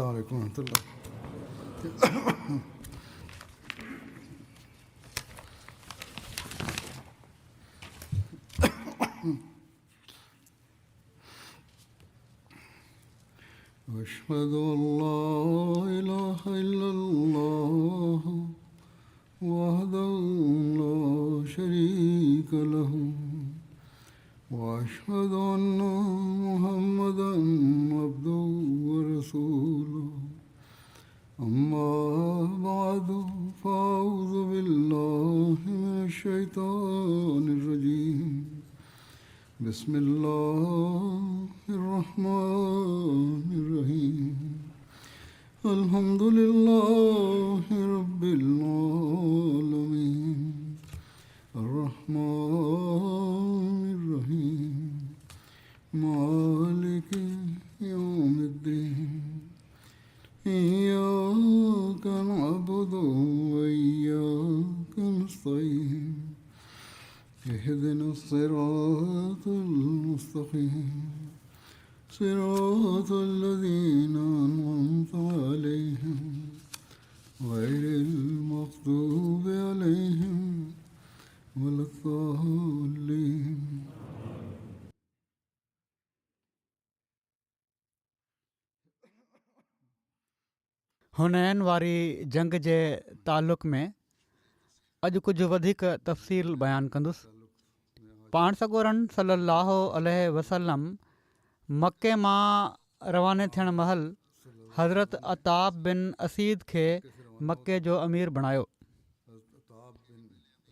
वालेकुम रहमतुल्लाह। अशहदु अल्ला इलाहा इल्लल्लाह वहदहु ला शरीका लहु व अशहदु अन्ना मुहम्मदन अब्दुहु व रसूलुहु। अम्मा बअदु फ़अऊज़ु बिल्लाहि मिनश शैतानिर रजीम। बिस्मिल्लाहिर रहमानिर रहीम। अल्हम्दुलिल्लाहि रब्बिल आलमीन अर्रहमानिर रहीम मालिकि यौमिद्दीन। इय्याका नअबुदु व इय्याका नस्तईन। इहदिनस सिरातल मुस्तक़ीम सिरातल लज़ीना अनअमत अलैहिम गैरिल मग़ज़ूबि अलैहिम वलद्दाल्लीन। हुनैन वारी जंग जे तालुक़ में अॼु कुझु वधीक तफ़सील बयानु कंदुसि। पाण सॻोरन सल्लल्लाहु अलैहि वसल्लम मके मां रवाने थियण महल हज़रत अताब बिन असीद खे मके जो अमीर बणायो।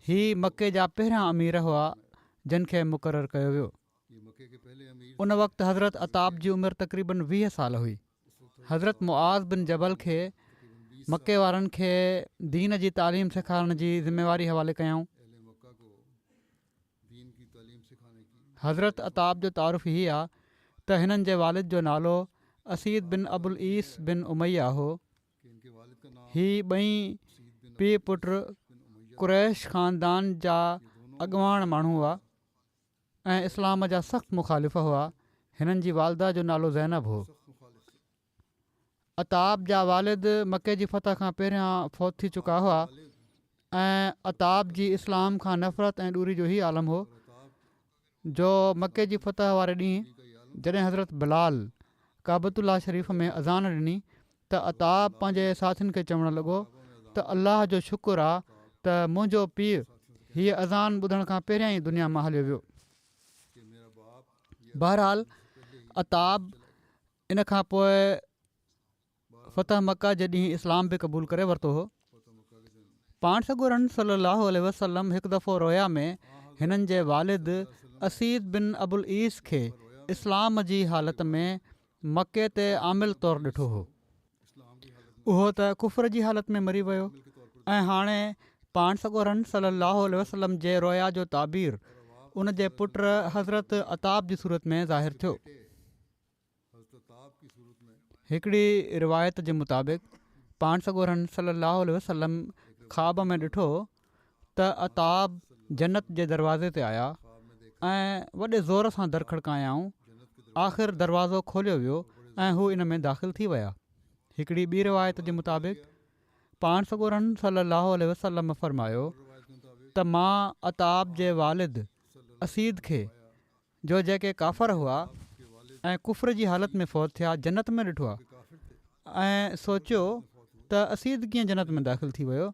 ही मके जा पहिरियां अमीर हुआ जिन खे मुक़ररु कयो वियो। उन वक़्तु हज़रत अताब जी उमिरि तक़रीबन 20 साल हुई। हज़रत मुआज़ बिन जबल खे मके वारनि खे दीन जी तालीम सेखारण जी ज़िमेवारी हवाले कयऊं। हज़रत अताब जो तारुफ़ हीअ आहे त हिननि जे वालिद जो नालो असीद बिन अबुल ईस बिन उमैया हो। ही ॿई पीउ पुट कुरैश ख़ानदान जा अॻुवाण माण्हू हुआ ऐं इस्लाम जा सख़्तु मुख़ालिफ़ हुआ। हिननि जी वालदा जो नालो ज़ैनब हो। अताब जा वालिद मके जी फ़तह खां पहिरियां फ़ौत थी चुका हुआ ऐं अताब जी इस्लाम खां नफ़रत ऐं ॾूरी जो ई आलम हो जो मके जी फ़तह वारे ॾींहुं जॾहिं हज़रत बिलाल काबतुल्ला शरीफ़ में अज़ान ॾिनी त अताब पंहिंजे साथियुनि खे चवणु लॻो त अल्लाह जो शुक्र आहे त मुंहिंजो पीउ हीअ अज़ान ॿुधण खां पहिरियां ई दुनिया मां हलियो वियो। बहरहाल अताब इन खां पोइ फ़तह मक्का जे ॾींहुं इस्लाम बि क़बूल करे वरितो हो। पाण सॻोरन सल्लल्लाहु अलैहि वसल्लम हिकु दफ़ो रोया में हिननि जे वालिद असीद बिन अबुल ईस खे इस्लाम जी हालति में मके ते आमिल तौरु ॾिठो हो। उहो त कुफ़र जी हालति में मरी वियो ऐं हाणे पाण सॻोरन सल्लल्लाहु अलैहि वसल्लम जे रोया जो ताबीर उन जे पुट हज़रत अताब जी सूरत में ज़ाहिर थियो। हिकिड़ी रिवायत जे मुताबिक़ पाण सॻोरन सल्लल्लाहु अलैहि वसल्लम ख़्वाब में ॾिठो त अताब जन्नत जे दरवाज़े ते आया ऐं वॾे ज़ोर सां दर खड़कायाऊं। आख़िर दरवाज़ो खोलियो वियो ऐं हू इन में दाख़िल थी विया। हिकिड़ी ॿी रिवायत जे मुताबिक़ पाण सॻोरन सल्लल्लाहु अलैहि वसल्लम फ़रमायो त मां अताब जे वालिद असीद खे जो जेके काफ़र हुआ ऐं कुफ़र जी हालति में फ़ौत थिया जन्नत में ॾिठो आहे ऐं सोचियो त असीद कीअं जन्नत में दाख़िल थी वियो।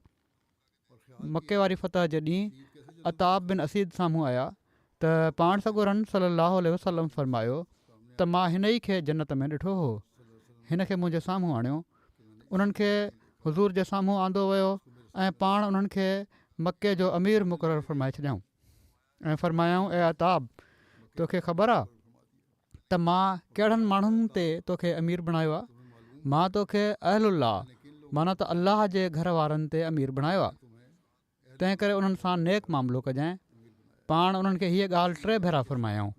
मके वारी फ़तह जे ॾींहुं अताब बिन असीद साम्हूं आया त पाण सॻोरन सल्लल्लाहु अलैहि वसल्लम फ़रमायो त मां हिन ई खे जन्नत में ॾिठो हो। हिन खे मुंहिंजे साम्हूं आणियो। उन्हनि खे हुज़ूर जे साम्हूं आंदो वियो ऐं पाण उन्हनि खे मके जो अमीर मुक़ररु फ़रमाए छॾियऊं ऐं फ़रमायाऊं ऐं अताब तोखे ख़बर आहे त मां कहिड़नि माण्हुनि ते तोखे अमीर बणायो आहे। मां तोखे अहलुल्लाह माना त अल्लाह जे घर वारनि ते अमीर बणायो आहे। तंहिं करे उन्हनि सां नेक मामिलो कजांइ। पाण उन्हनि खे हीअ ॻाल्हि 3 भेरा फ़रमायाऊं।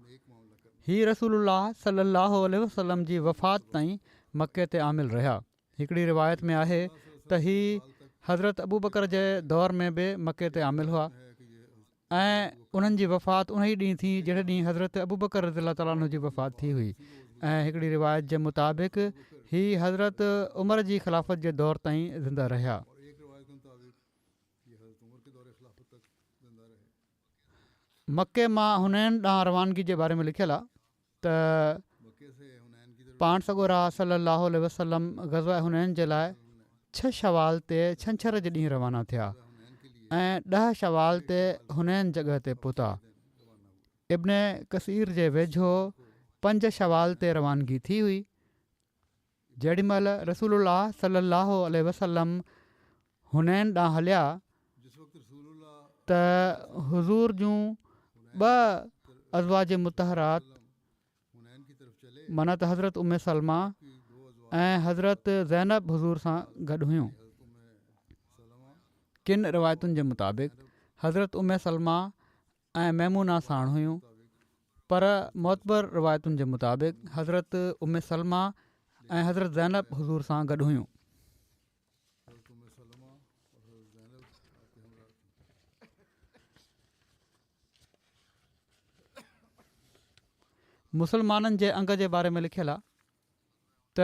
हीअ रसूलुल्लाह सल्लल्लाहु अलैहि वसल्लम जी वफ़ात ताईं मके ते आमिल रहिया। हिकिड़ी रिवायत में आहे त ही हज़रत अबू बकर जे दौर में बि मके ते आमिल हुआ ऐं उन्हनि जी वफ़ात उन ई ॾींहुं थी जहिड़े ॾींहुं हज़रत अबू बकर रज़ियल्लाहु ताला अन्हु जी वफ़ात थी हुई। ऐं हिकिड़ी रिवायत जे मुताबिक़ हीअ हज़रत उमर जी ख़िलाफ़त जे दौर ताईं ज़िंदा रहिया। और एक रिवायत के मुताबिक ये हज़रत उमर के दौरे खिलाफत तक जिंदा रहे। मके मां हुनैन ॾांहुं रवानगी जे बारे में लिखियलु आहे त मक्के से हुनैन की तरफ पाण सॻोरा सल्लल्लाहु अलैहि वसल्लम ग़ज़वा हुनैन जे लाइ 6 शवाल ते छंछर जे ॾींहुं रवाना थिया हुनैन के लिए ऐं 10 शवाल ते हुनैन जॻह ते पहुता। रवाना हुए। इब्न कसीर जे वेझो 5 शवाल ते रवानगी थी हुई। जेॾीमहिल रसूलुल्लाह सल्लल्लाहु अलैहि वसल्लम हुनैन ॾांहुं हलिया जिस वक्त रसूलुल्लाह त हुज़ूर जूं 2 अज़वाज मुतहरात हुनैन की तरफ चले माना त हज़रत उम्मे सलमा कि 2 अज़वाज ऐं हज़रत ज़ैनब हुज़ूर सां गॾु हुयूं। हज़रत उम्मे सलमा किन रिवायतुनि जे मुताबिक़ हज़रत उम्मे सलमा ऐं मैमूना साण हुयूं, पर मोतबर रिवायतुनि जे मुताबिक़ हज़रत उम्मे सलमा ऐं हज़रत ज़ैनब हुज़ूर सां गॾु हुयूं। हज़रत उम्मे सलमा और हज़रत ज़ैनब आपके हमरा मुसलमाननि जे अंग जे बारे में लिखियलु आहे त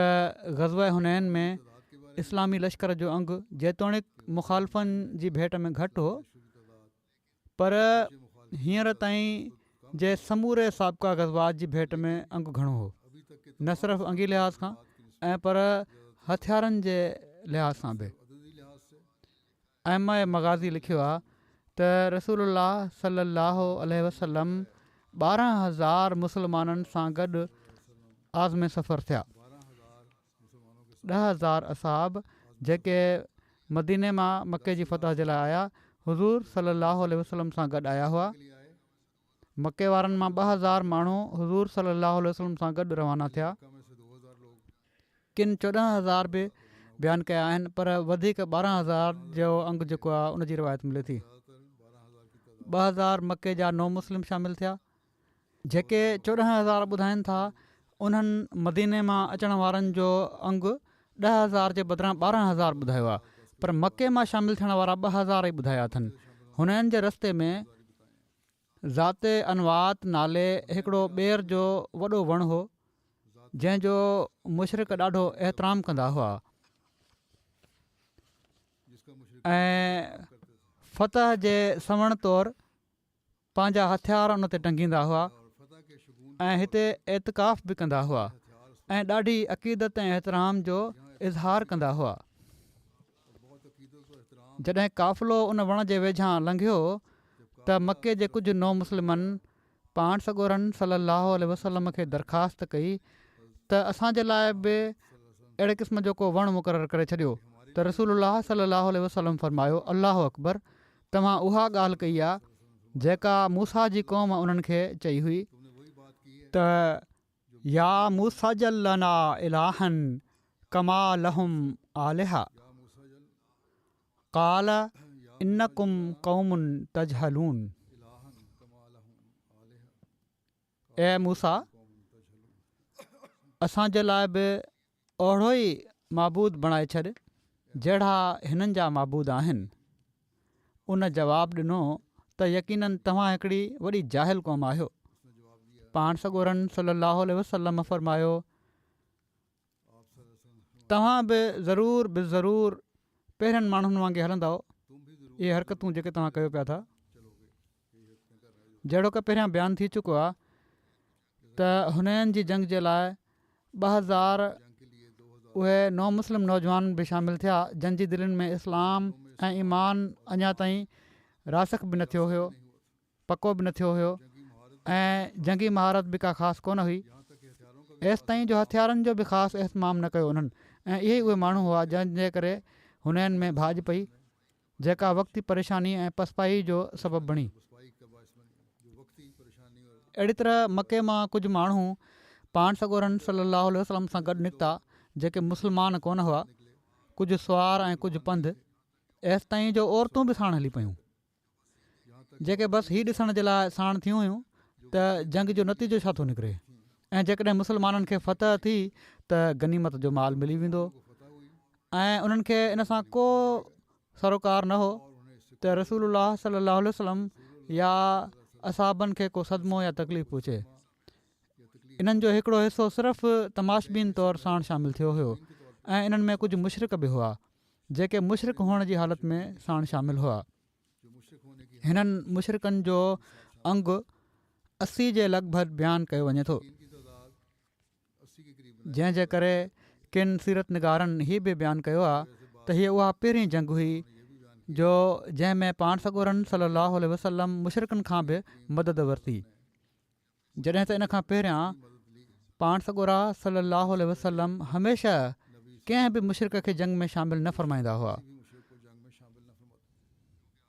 ग़ज़वा हुनैन में तादाद के बारे इस्लामी लश्कर जो अंग जेतोणीकि मुखालफ़नि जी भेट में घटि हो, की तादाद पर से मुखालिफ हींअर ताईं जे समूरे साबिक़ा ग़ज़वात जी भेट में अंग घणो हो, अभी तक के न सिर्फ़ु अंगी लिहाज़ खां ऐं पर हथियारनि जे लिहाज़ सां बि। अददी लिहाज से अहमा मग़ाज़ी लिखियो आहे त रसूलुल्लाह सल्लल्लाहु अलैहि वसल्लम 12,000 मुसलमाननि सां गॾु आज़मे सफ़र थिया। 12,000 मुसलमानों के साथ 10,000 असाब जेके मदीने मां मके जी फतह जे लाइ आया हुज़ूर सल्लल्लाहु अलैहि वसल्लम सां गॾु आया हुआ। के लिए आए। मके वारनि मां 2,000 माण्हू हुज़ूर सल्लल्लाहु अलैहि वसल्लम सां गॾु रवाना थिया। मक्का में से 2,000 लोग किन 14,000 बि बयानु कया आहिनि, पर वधीक 12,000 जो अंग जेको आहे उन जी रिवायत मिले थी। ज़्यादातर 12,000 की तादाद 2,000 मके जा नौ मुस्लिम शामिल थिया। जेके 14,000 ॿुधाइनि था उन्हनि मदीने मां अचण वारनि जो अंग 10,000 जे बदिरां 12,000 ॿुधायो आहे, पर मके मां शामिलु थियण वारा 2,000 ई ॿुधाया अथनि। हुननि जे रस्ते में ज़ाते अनवात नाले हिकिड़ो ॿेर जो वॾो वणु हो जंहिंजो मुशरिक़ ॾाढो एतिराम कंदा हुआ जिसका मुशरिक ऐं करते थे फतह जे सवण तौरु पंहिंजा हथियार उन ते टंगींदा हुआ और फतह के शगुन ऐं हिते एतिकाफ़ बि कंदा हुआ हथियार ऐं ॾाढी अक़ीदत ऐं एतिराम जो इज़हार कंदा हुआ। बहुत अकीदत और एहतराम जॾहिं काफ़िलो उन वण जे वेझां लंघियो त मके जे कुझु नौ मुस्लिमनि पाण सॻोरनि सल्लल्लाहु अलैहि वसल्लम खे दरख़्वास्त कई त असांजे लाइ बि अहिड़े क़िस्म जो को वणु मुक़ररु करे छॾियो त रसूलुल्लाह सल्लल्लाहु अलैहि वसल्लम फरमायो अल्लाहु अकबर, तव्हां उहा ॻाल्हि कई आहे जेका मूसा जी क़ौम उन्हनि खे चई हुई तुमने वही बात की है त या मूसा जलना इलाहन कमा लहुम आलिहा या मूसा जल काल या इन्नकुम कौमुन तजहलून। इलाहन कमा लहुम आलिहा ए मूसा, कौम तजहलून असांजे लाइ बि ओहिड़ो ई माबूद बणाए छॾ जहिड़ा हिननि जा माबूद आहिनि। उन जवाबु ॾिनो त यकीननि तव्हां हिकिड़ी वॾी जाहिल क़ौम आहियो। उसने जवाब दिया पाण सॻोरनि सल्लल्लाहु अलैहि वसल्लम फरमायो आप सल्लल्लाहु तव्हां बि ज़रूरु पहिरियनि माण्हुनि वांगुरु हलंदव। तुम भी जरूर इहे हरकतूं जेके तव्हां कयो पिया था, चलोगे यही हरकतें कर रहे हो जहिड़ो की पहिरियां बयानु थी चुको आहे त हुनैन जी जंग जे लाइ 2,000 जंग के लिए 2,000 उहे नौ मुस्लिम नौजवान बि शामिलु थिया जंहिंजी दिलनि में इस्लाम ऐं ईमान अञा ताईं रासख बि न थियो हुयो, पको बि न थियो हुयो जंगी महारत ऐं जंगी महारत बि का ख़ासि कोन हुई। यहाँ तक कि हथियारों का भी एसि ताईं जो हथियारनि जो बि ख़ासि इस्तेमालु न कयो उन्हनि, ऐं इहे ई उहे माण्हू हुआ जंहिंजे करे हुनैन में भाॼ पई जेका वक़्ती परेशानी ऐं पसपाई जो सबबु बणी। बसपाई का बायस बनी जो वक्ती परेशानी और अहिड़ी तरह मके मां कुझु माण्हू पाण सॻोरनि सल्लल्लाहु अलैहि वसल्लम सां गॾु निकिता जेके मुस्लमान कोन हुआ, कुझु सुवार ऐं कुझु पंधु। एसि ताईं जो औरतूं बि साण हली पियूं जेके बसि हीउ ॾिसण जे लाइ साण थियूं हुयूं त जंग जो नतीजो छा थो निकिरे, ऐं जेकॾहिं मुसलमाननि खे फ़तह थी त गनीमत जो माल मिली वेंदो फतह हुई ऐं उन्हनि खे इन सां को सरोकार न हो और उन्हें इससे त रसूलुल्लाह सल्लल्लाहु अलैहि वसल्लम या असाबनि खे को सदमो या तकलीफ़ पहुचे। या तकलीफ इन्हनि जो हिकिड़ो हिसो सिर्फ़ु तमाशबीन तौरु साण शामिलु थियो हुयो ऐं इन्हनि में कुझु मुशरिक बि हुआ जेके मुशरिक हुअण जी हालति में साण शामिलु हुआ। हिननि मुशरिकनि जो अंग 80 जे लॻभॻि बयानु कयो वञे थो, जंहिंजे करे किन सीरत निगारनि हीअ बि बयानु कयो आहे त हीअ उहा पहिरीं जंग हुई जो जंहिंमें पाण सॻोरनि सलाहु वसलम मुशरिकनि खां बि मदद वरिती, जॾहिं त इन खां पहिरियां पाण सॻोरा सलाहु वसलम हमेशह कंहिं बि मुशरिक खे जंग में शामिलु न फ़रमाईंदा हुआ,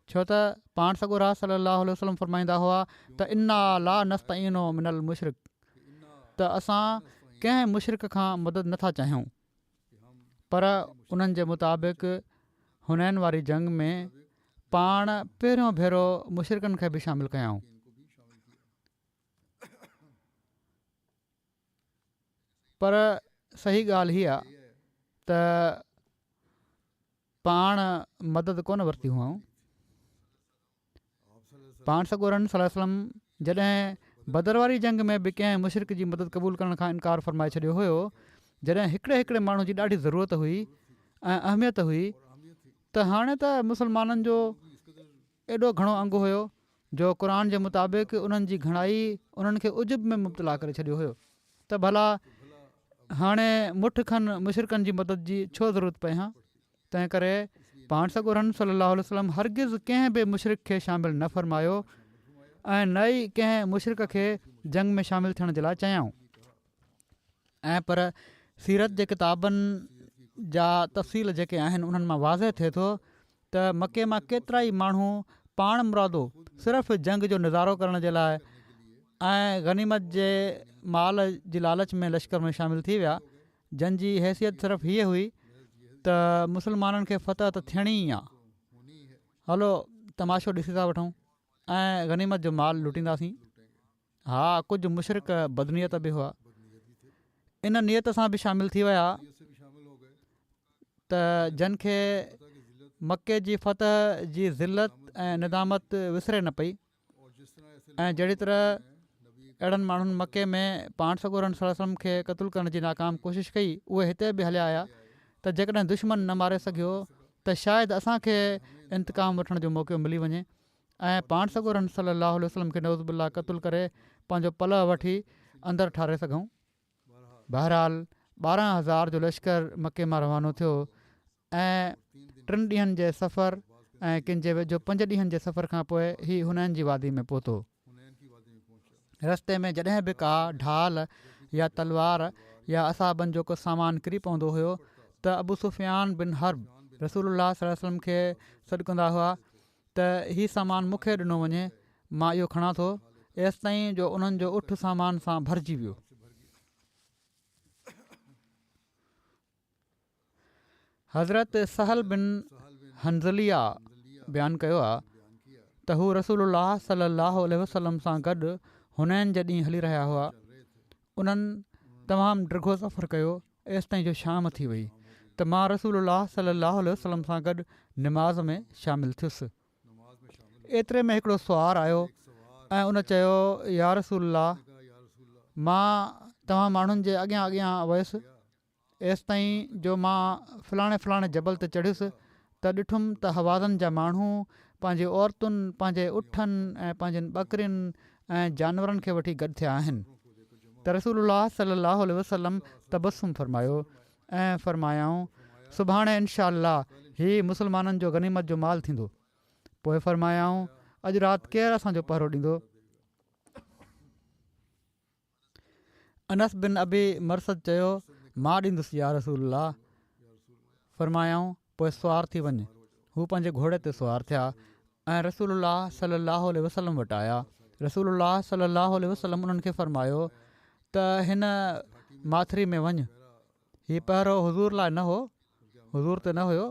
छो त पाण सॻोरा सलाहु वसलम फ़रमाईंदा हुआ त इन्ना ला नस्तईनो मिनल मुशरिक, त असां कंहिं मुशरिक खां मदद नथा चाहियूं। पर उन्हनि जे मुताबिक़ हुनैन वारी जंग में पाण पहिरियों भेरो मुशरिकनि खे बि शामिलु कयऊं। पर सही ॻाल्हि हीअ आहे त पाण मदद कोन वरिती हुअऊं। पाण सॻोरनि सलाम जॾहिं बदर वारी जंग में बि कंहिं मुशरिक जी मदद क़बूल करण खां इनकार फ़रमाए छॾियो हुयो, जॾहिं हिकिड़े माण्हू जी ॾाढी ज़रूरत हुई ऐं अहमियत हुई, त हाणे त मुसलमाननि जो एॾो घणो अंग हुयो जो क़ुर जे मुताबिक़ उन्हनि जी घणाई उन्हनि खे उजुब में मुब्तला करे छॾियो हुयो त भला हाणे मुठ खनि मुशरिकनि जी मदद जी छो ज़रूरत पए हा। तंहिं करे पाण सॻोरनि सलाहु वसलम हरगिज़ कंहिं बि मुशरिक खे शामिलु न फ़रमायो ऐं न ई कंहिं मुशरिक खे जंग में शामिलु थियण जे लाइ चयाऊं। ऐं पर सीरत जे किताबनि जा तफ़सील जेके आहिनि उन्हनि मां वाज़े थिए थो त मके मां केतिरा ई माण्हू पाण मुरादो सिर्फ़ु जंग जो नज़ारो करण जे लाइ ऐं गनीमत जे माल जी लालच में लश्कर में शामिलु थी विया, जंहिंजी हैसियत सिर्फ़ु हीअ हुई त मुसलमाननि खे फ़तह त थियणी ई आहे, हलो तमाशो ॾिसी था वठूं ऐं गनीमत जो माल लुटींदासीं। हा, कुझु मुशरिक बदनीयत बि हुआ, इन नियत सां बि शामिलु थी विया त जिन खे मके जी फ़तह जी ज़िलत ऐं निदामत विसरे न पई, ऐं जहिड़ी तरह अहिड़नि माण्हुनि मके में पाण सॻोरनि सलम खे क़तलु करण जी नाकाम कोशिशि कई, उहे हिते बि हलिया आया त जेकॾहिं दुश्मन न मारे सघियो त शायदि असांखे इंतकाम वठण जो मौक़ो मिली वञे ऐं पाण सॻोरनि सलाहु वसलम खे नौज़ुबिल्ला क़तलु करे पंहिंजो पलउ वठी अंदरि ठारे सघूं। बहरहाल 12,000 जो लश्कर मके मां रवानो थियो ऐं 3 ॾींहंनि जे सफ़र ऐं किन जे वेझो 5 ॾींहंनि जे सफ़र खां पोइ ही हुनैन जी वादी में पहुतो। रस्ते में जॾहिं बि का ढाल या तलवार या असाबनि जो को सामान किरी पवंदो हुयो त अबू सुफ़ियान बिन हर्ब रसूलुल्लाह सल्लल्लाहु अलैहि वसल्लम खे सॾु कंदा हुआ त हीउ सामान मूंखे ॾिनो वञे, मां इहो खणां थो, एसि ताईं जो उन्हनि जो उठ सामान सां भरिजी वियो। हज़रत सहल बिन हंज़लिया बयानु कयो आहे त हू रसूलुल्लाह सल्लल्लाहु अलैहि वसल्लम सां गॾु हुनैन जे ॾींहुं हली रहिया हुआ। उन्हनि तमामु डिघो सफ़र कयो एसि ताईं जो शाम थी वई त मां रसूलुल्लाह सल्लल्लाहु अलैहि वसल्लम सां गॾु निमाज़ में शामिलु थियुसि। एतिरे में हिकिड़ो सुवार आयो ऐं उन चयो, या रसूलल्लाह, मां तव्हां माण्हुनि जे अॻियां अॻियां वियुसि एसि ताईं जो मां फलाणे जबल ते चढ़ियुसि त ॾिठुमि त हवाज़न जा माण्हू पंहिंजी औरतुनि, पंहिंजे उठनि ऐं पंहिंजनि ॿकरियुनि ऐं जानवरनि खे वठी गॾु थिया आहिनि। त रसूलुल्लाह सल्लल्लाहु अलैहि वसल्लम तबस्सुम फरमायो ऐं फरमायाऊं, सुभाणे इनशा अल्लाह हीउ मुसलमाननि जो गनीमत जो माल थींदो। पोइ फरमायाऊं, अॼु राति केरु असांजो पहरो ॾींदो? अनस बिन अबी मरसद चयो, मां ॾींदुसि या रसूलल्लाह। फरमायाऊं, पोइ सुवार थी वञु। हू पंहिंजे घोड़े ते सुवार थिया ऐं रसूलुल्लाह सल्लल्लाहु अलैहि वसल्लम वटि आया। रसूलुल्लाह सल्लल्लाहु अलैहि वसल्लम उन्हनि खे फरमायो त हिन माथिरी में वञु। हीउ पहिरों हुज़ूर लाइ न हो, हुज़ूर ते न हुयो,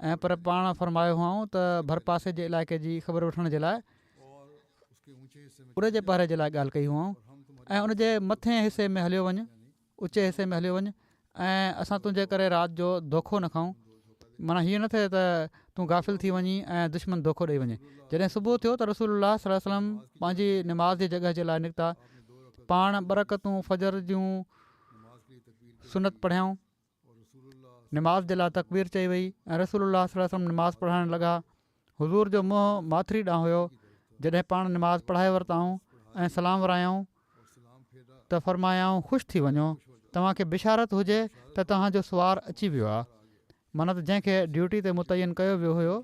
ऐं पर पाण फरमायो हुअऊं त भर पासे जे इलाइक़े जी ख़बर वठण जे लाइ उन जे पहिरे जे लाइ ॻाल्हि कई हुअऊं ऐं उनजे मथे हिसे में हलियो वञु, ऊचे हिसे में हलियो वञु ऐं असां तुंहिंजे करे राति जो धोखो न खाऊं। माना हीअं न थिए त तूं गाफ़िल थी वञी ऐं दुश्मन धोखो ॾेई वञे। जॾहिं सुबुह थियो त रसूलुल्लाह सल्लल्लाहु अलैहि वसल्लम पंहिंजी निमाज़ जी जॻह जे लाइ निकिता पाण बरकतूं फजर जूं सुनत पढ़ियाऊं। नमाज़ जे लाइ तकबीर चई वई ऐं रसूलुल्लाह सल्लल्लाहु अलैहि वसल्लम नमाज़ पढ़ाइण लॻा। हुज़ूर जो मुंहुं माथिरी ॾांहुं हुयो। जॾहिं पाण नमाज़ पढ़ाए वरिताऊं ऐं सलाम विरायूं त फ़रमायाऊं ख़ुशि थी वञो, तव्हांखे बिशारत हुजे त तव्हांजो सुवार अची वियो आहे। माना त जंहिंखे ड्यूटी ते मुतयन कयो वियो हुयो।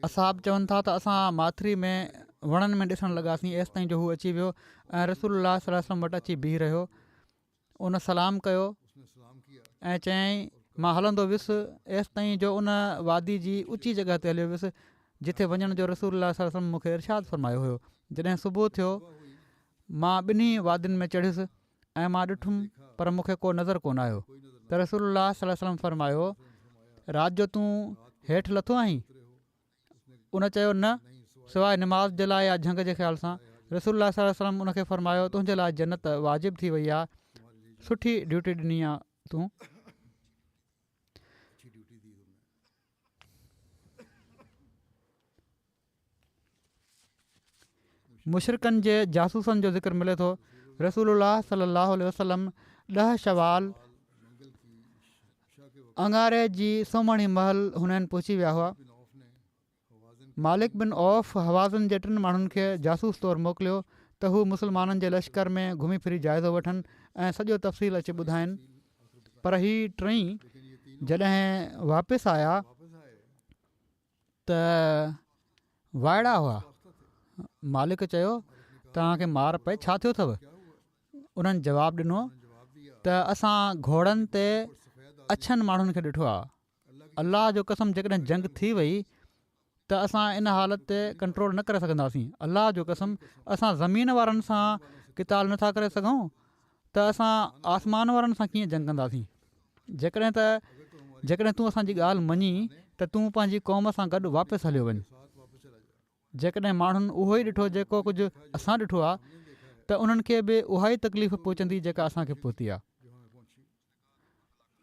असाब चवनि था त असां माथिरी में वणनि में ॾिसणु लॻासीं एसि ताईं जो हू अची वियो ऐं रसूलुल्लाह सल्लल्लाहु अलैहि वसल्लम वटि अची बीह रहियो। उन सलाम कयो ऐं चयईं मां हलंदो वियुसि एसि ताईं जो उन वादी जी ऊची जॻह ते हलियो वियुसि जिथे वञण जो रसूलुल्लाह सल्लल्लाहु अलैहि वसल्लम मूंखे इरशाद फ़रमायो हुयो। जॾहिं सुबुह थियो मां ॿिन्ही वादियुनि में चढ़ियुसि ऐं मां ॾिठुमि पर मूंखे को नज़र कोन आयो त रसूलुल्लाह सल्लल्लाहु अलैहि वसल्लम फ़रमायो राति जो तूं हेठि लथो आहीं? उन चयो न, सवाइ निमाज़ जे लाइ या झंग जे ख़्याल सां। रसूलुल्लाह सल्लल्लाहु अलैहि वसल्लम उनखे फ़रमायो तुंहिंजे लाइ जन्नत वाजिबु थी वई आहे, सुठी ड्यूटी ॾिनी आहे तूं। मुशरिकनि जे जासूसनि जो ज़िक्र मिले थो। रसूलुल्लाह सल्लल्लाहु अलैहि वसल्लम 10 शवाल अंगारे जी सोमणी महल हुननि पहुची विया हुआ। मालिक बिन औफ़ हवाज़न जे 3 माण्हुनि खे जासूस तौरु मोकिलियो त हू मुस्लमाननि जे लश्कर में घुमी फिरी जाइज़ो वठनि ऐं सॼो तफ़सील अची ॿुधाइनि। पर ही टई जॾहिं वापसि आया त वाइड़ा हुआ। मालिक चयो तव्हांखे मार पए, छा थियो अथव? उन्हनि जवाबु ॾिनो त असां घोड़नि ते अछनि माण्हुनि खे ॾिठो आहे। अलाह जो कसम जेकॾहिं जंग थी वई त असां इन हालत ते कंट्रोल न करे सघंदासीं। अलाह जो कसम असां ज़मीन वारनि सां क़िताल नथा करे सघूं त असां आसमान वारनि सां कीअं जंग कंदासीं। जेकॾहिं तूं असांजी ॻाल्हि मञी त तूं पंहिंजी क़ौम सां गॾु वापसि हलियो वञु। जेकॾहिं माण्हुनि उहो ई ॾिठो जेको कुझु असां ॾिठो आहे त उन्हनि खे बि उहा ई तकलीफ़ पहुचंदी जेका असांखे पहुती आहे।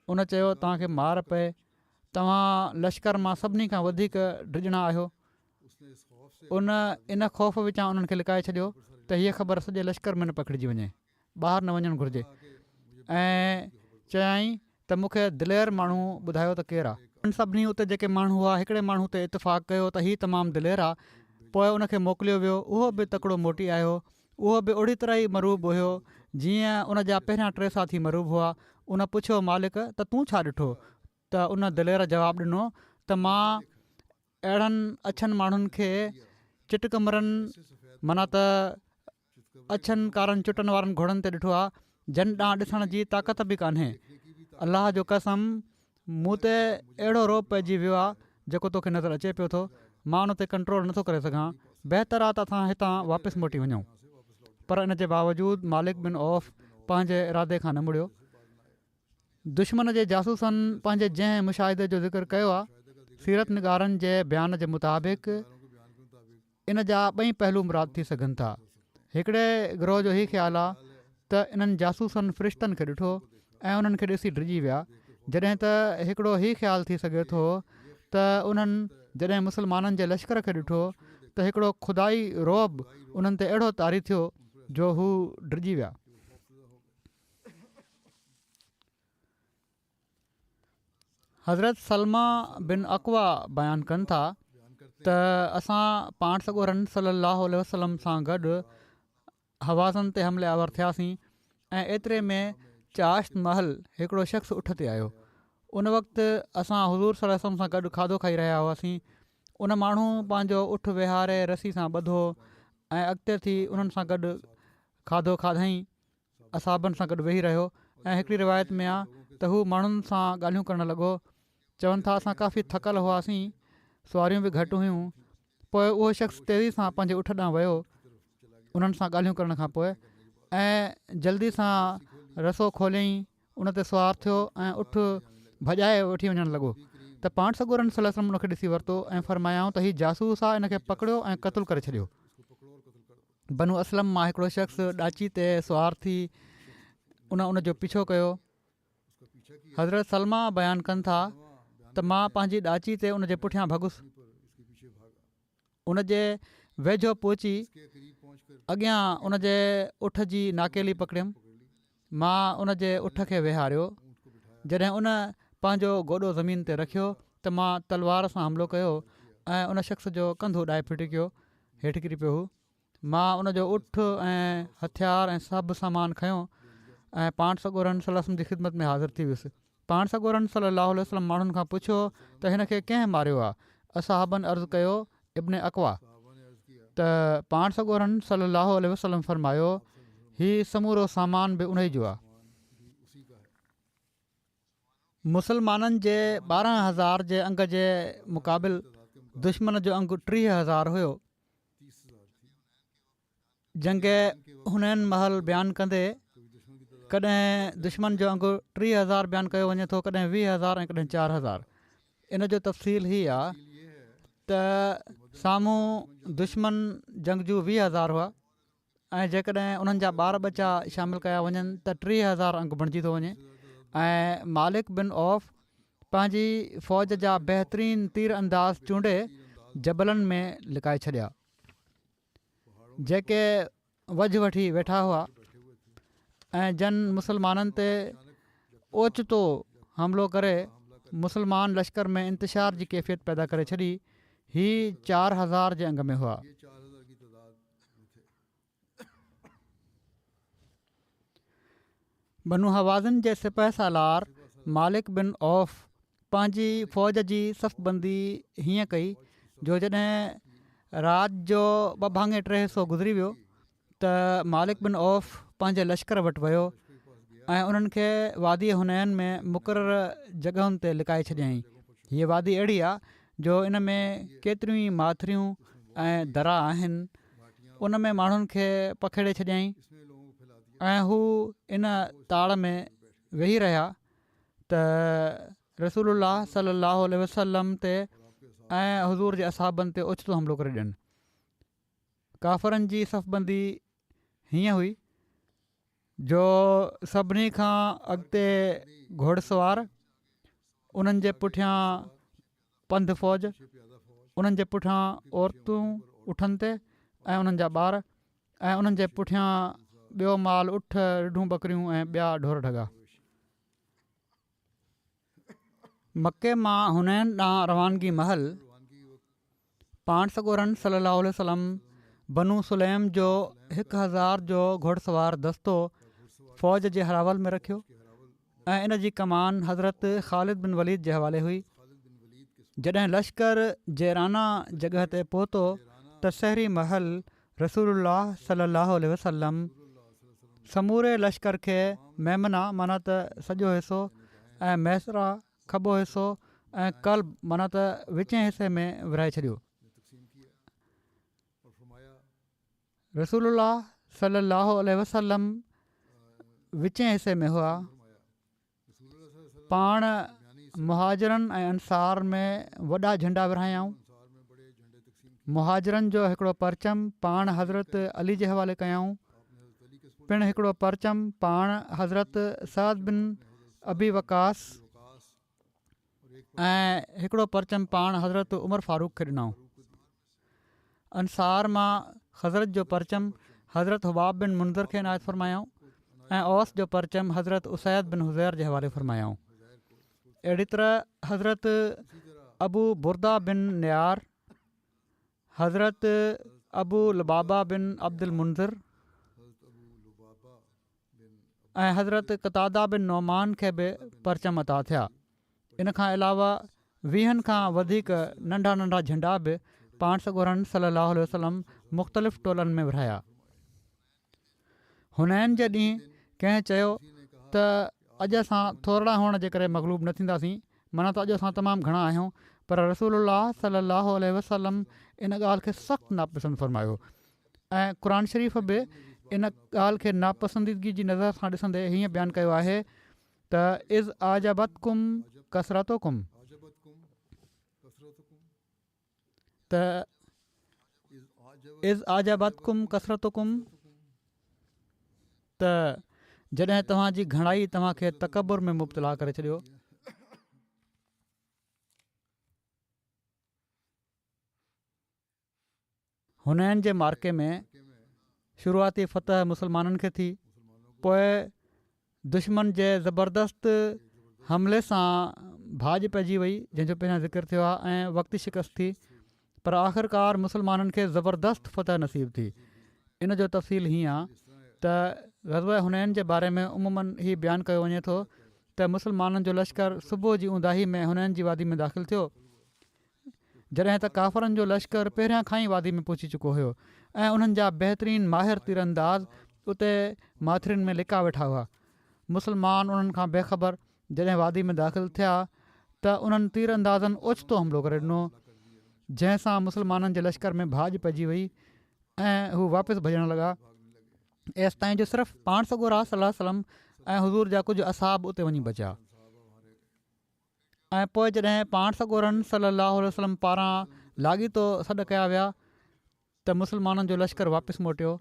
उन चयो तव्हांखे मार पए, तव्हां लश्कर मां सभिनी खां वधीक डिॼणा आहियो। इन ख़ौफ़ विचां उन्हनि खे लिकाए छॾियो त हीअ ख़बर सॼे लश्कर में न पखिड़िजी वञे, ॿाहिरि न वञणु घुरिजे। ऐं चयाईं त मूंखे दिलेर माण्हू ॿुधायो त केरु आहे। सभिनी उते जेके माण्हू हुआ हिकिड़े माण्हू ते इतफ़ाक़ कयो त हीउ तमामु दिलेर आहे। पोइ उनखे मोकिलियो वियो, उहो बि तकिड़ो मोटी आयो। उहो बि ओड़ी तरह ई मरूब हुयो जीअं उन जा पहिरियां 3 साथी मरूब हुआ। उन पुछियो मालिक त तूं छा ॾिठो? त उन दिलेर जवाबु ॾिनो त मां अहिड़नि अछनि माण्हुनि खे चिटकमरनि माना त अछनि कारनि चुटनि वारनि घोड़नि ते ॾिठो आहे जन ॾांहुं ॾिसण जी ताक़त बि कान्हे। अलाह जो कसम मूं ते अहिड़ो रोब पइजी वियो आहे जेको तोखे नज़र अचे पियो थो। मां उन ते कंट्रोल नथो करे सघां। बहितर आहे त असां हितां वापसि मोटी वञूं। पर इन जे बावजूदु मालिक बिन औफ़ पंहिंजे इरादे खां न मुड़ियो। दुश्मन जे जासूसनि पंहिंजे जंहिं मुशाहिदे जो ज़िक्र कयो आहे, सीरत निगारनि जे बयान जे मुताबिक़ इन जा 2 पहलू मुराद थी सघनि था। हिकिड़े गिरोह जो हीउ ख़्यालु आहे त इन्हनि जासूसनि फ़रिश्तनि खे ॾिठो ऐं उन्हनि खे ॾिसी डिॼी विया। जॾहिं त हिकिड़ो हीउ ख़्यालु थी सघे थो त उन्हनि जॾहिं मुस्लमाननि जे लश्कर खे ॾिठो त हिकिड़ो खुदाई रोब उन्हनि ते अहिड़ो तारी थियो जो हू डिॼी विया। हज़रत सलमा बिन अक़वा बयानु कनि था त असां पाण सॻोरनि सल्लल्लाहु अलैहि वसल्लम सां गॾु हवाज़न ते हमले आवर थियासीं ऐं एतिरे में चाश्त महल हिकिड़ो शख़्स उठ ते आयो। उन वक़्तु असां हुज़ूर सल्लल्लाहु अलैहि वसल्लम सां गॾु खाधो खाई रहिया हुआसीं। उन माण्हू पंहिंजो उठ विहारे रसी सां ॿधो ऐं अॻिते थी उन्हनि सां गॾु खाधो खाधाईं, असाबनि सां गॾु वेही रहियो। ऐं हिकिड़ी रिवायत में आहे त हू माण्हुनि सां ॻाल्हियूं करणु लॻो। चवनि था असां काफ़ी थकल हुआसीं, सुवारियूं बि घटि हुयूं। पोइ उहो शख़्स तेज़ी सां पंहिंजे उठ ॾांहुं वियो उन्हनि सां ॻाल्हियूं करण खां पोइ ऐं जल्दी सां रसो खोलियईं, उन ते सुवारु थियो ऐं उठ भॼाए वठी वञणु लॻो त पाण सॻोरनि सल्लल्लाहु अलैहि वसल्लम उनखे ॾिसी वरितो ऐं फ़रमायाऊं त हीउ जासूस आहे, इनखे पकड़ियो ऐं क़तलु करे छॾियो। बनू असलम मां हिकिड़ो शख़्स ॾाची ते सुवारु थी उन जो पीछो कयो। हज़रत सलमा बयानु कनि था त मां पंहिंजी ॾाची ते उन जे पुठियां भॻुसि। उन जे वेझो पहुची के करीब पहुंचकर अॻियां उन जे उठ जी नाकेली पकड़ियमि। मां उन जे उठ खे विहारियो। ऊँट को बिठाया, जॾहिं उन पंहिंजो गोॾो ज़मीन ते रखियो त मां तलवार सां हमिलो कयो ऐं उन शख़्स जो कंधो ॾाए फिटिकियो, हेठि किरी पियो हो। मां उन जो उठ ऐं हथियार ऐं सभु सामान खयों ऐं पाण सॻोरनि सलम जी ख़िदमत में हाज़िर थी वियुसि। पाण सॻोरनि सलाहु वसलम माण्हुनि खां पुछियो त हिन खे कंहिं मारियो आहे? असहाबनि अर्ज़ु कयो इब्न अक़वा। साहबा ने अर्ज़ किया, त पाण सॻोरनि सलाहु वसलम फरमायो हीउ समूरो सामान बि उन ई जो आहे। सामान भी उसी का है। मुसलमाननि जे 12,000 जे अंग जे मुक़ाबिल तादाद के मुकाबले दुश्मन जो अंग 30,000 हुयो। 30,000 थी। जंग हुनैन महल बयानु कंदे कभी दुश्मन की तादाद कॾहिं दुश्मन जो अंगु 30,000 बयानु कयो वञे थो, कॾहिं 20,000 ऐं कॾहिं 4,000। इन जो तफ़सील ही आहे ये है त साम्हूं दुश्मन जंगजू 20,000 हुआ ऐं जेकॾहिं उन्हनि जा ॿार बचा शामिलु कया वञनि त 30,000 अंग बणिजी थो वञे। ऐं मालिक बिन औफ़ पंहिंजी फ़ौज जा बहितरीनु तीर अंदाज़ चूंडे जबलनि में लिकाए छॾिया। जेके वझ वठी वेठा हुआ ऐं जन मुसलमाननि ते ओचितो हमिलो करे मुसलमान लश्कर में इंतिशार जी कैफ़ियत पैदा करे छॾी। ही 4,000 जे अंग में हुआ। ये 4,000 की तादाद में थे। बनु हवाज़िन जे सिपह सालार मालिक बिन औफ़ पंहिंजी फ़ौज जी सफ़बंदी हीअं कई जो जॾहिं राति जो 2/3 हिसो गुज़री वियो त मालिक बिन औफ़ पंहिंजे लश्कर वटि वियो ऐं उन्हनि खे वादी हुनैन में मुक़ररु जॻहुनि ते लिकाए छॾियईं। हीअ वादी अहिड़ी आहे जो इन में केतिरियूं ई माथिरियूं ऐं दरा आहिनि। उन में माण्हुनि खे पखेड़े छॾियईं इसमें लोगों को फैला दिया। ऐं हू इन ताड़ में वेही रहिया त रसूलुल्लाह सल्लल्लाहु अलैहि वसल्लम ते ऐं हुज़ूर जे असहाबनि ते ओचितो हमिलो करे ॾियनि। काफ़रनि जी सफ़बंदी हीअं हुई जो सभिनी खां अॻिते घोड़सवार, उन्हनि जे पुठियां पंधु फ़ौज, उन्हनि जे पुठियां औरतूं उठनि ते ऐं उन्हनि जा ॿार ऐं उन्हनि जे पुठियां ॿियो माल, उठ, रिढूं बकरियूं ऐं ॿिया ढोर ढगा। मके मां हुनैन ॾांहुं रवानगी महल पाण सॻोरनि सल्लल्लाहु अलैहि वसल्लम बनु सुलैम जो 1,000 जो घोड़सवार दस्तो फ़ौज जे हरावल में रखियो ऐं इन जी कमान हज़रत ख़ालिद बिन वलीद जे हवाले हुई। जॾहिं लश्कर जेराना जॻह ते पहुतो त सहरी महल रसूलुल्लाह सल्लल्लाहु अलैहि वसल्लम समूरे लश्कर खे मैमना माना त सॼो हिसो ऐं मैसरा खॿो हिसो ऐं कल्ब माना त विचें हिसे में विरहाए छॾियो। रसूलुल्लाह सल्लल्लाहु अलैहि वसल्लम विचें हिसे में हुआ। पाण मुहाजिरनि ऐं अंसार में वॾा झंडा विरहायाऊं। मुहाजिरनि जो हिकिड़ो परचम पाण हज़रत अली जे हवाले कयाऊं। पिणु हिकिड़ो परचम पाण हज़रत साद बिन अबी वकास ऐं हिकिड़ो परचम पाण हज़रत उमर फारूक खे ॾिनऊं। अंसार मां हज़रत जो परचम हज़रत हुबाब बिन मुंज़र खे इनायत फ़रमायाऊं ऐं औस जो परचम हज़रत उसैद बिन हुज़ैर जे हवाले फ़रमायाऊं। अहिड़ी तरह हज़रत अबू बुरदा बिन नियार, हज़रत अबू लबाबा बिन अब्दुल मुंज़र ऐं हज़रत क़तादा बिन नौमान खे बि परचम अता थिया। इन खां अलावा 20 खां वधीक नंढा नंढा झंडा बि पाण सॻोरनि सल्लल्लाहु अलैहि वसल्लम मुख़्तलिफ़ टोलनि में विरहाया। हुनैन जे ॾींहुं कंहिं चयो त अॼु असां थोरा हुअण जे करे मग़लूब न थींदासीं, माना त अॼु असां तमामु घणा आहियूं, पर रसूलुल्लाह सल्लल्लाहु अलैहि वसल्लम इन ॻाल्हि खे सख़्तु नापसंदि फ़रमायो ऐं क़ुर शरीफ़ बि इन ॻाल्हि खे नापसंदीदगी जी नज़र सां ॾिसंदे हीअं बयानु कयो आहे त इज़ आजबतकुम कसरतुकुम, त इज़ आजबतकुम कसरतुकुम, त जॾहिं तव्हांजी घणाई तव्हांखे तकबुर में मुब्तला करे छॾियो। हुनैन जे मार्के में शुरूआती फ़तह मुस्लमाननि खे थी, पोइ दुश्मन जे ज़बरदस्त हमले सां भाॼ पइजी वई, जंहिंजो पहिरियां ज़िक्र थियो आहे, ऐं वक़्ती शिकस्त थी, पर आख़िरकार मुस्लमाननि खे ज़बरदस्त फ़तह नसीब थी। इन जो तफ़सील हीअं आहे त ग़ज़वा हुनैन जे बारे में उमूमनि हीउ बयानु कयो वञे थो त मुस्लमाननि जो लश्कर सुबुह जी ऊंदाही में हुनैन जी वादी में दाख़िलु थियो, जॾहिं त काफ़रनि जो लश्कर पहिरियां खां ई वादी में पहुची चुको हुयो ऐं उन्हनि जा बहितरीनु माहिर तीरंदाज़ उते माथिरियुनि में लिका वेठा हुआ। मुस्लमान उन्हनि खां बेख़बर जॾहिं वादी में दाख़िलु थिया त उन्हनि तीरंदाज़नि ओचितो हमिलो करे ॾिनो, जंहिंसां मुस्लमाननि जे लश्कर में भाॼ पइजी वई ऐं हू वापसि भॼणु लॻा। एसि ताईं जो सिर्फ़ु पाण सॻोरा सलाहु सलम ऐं हुज़ूर जा कुझु असाब उते वञी बचिया, ऐं पोइ जॾहिं पाण सॻोरनि सलाहु वसलम पारां लाॻीतो सॾु कया विया त मुस्लमाननि जो लश्कर वापसि मोटियो,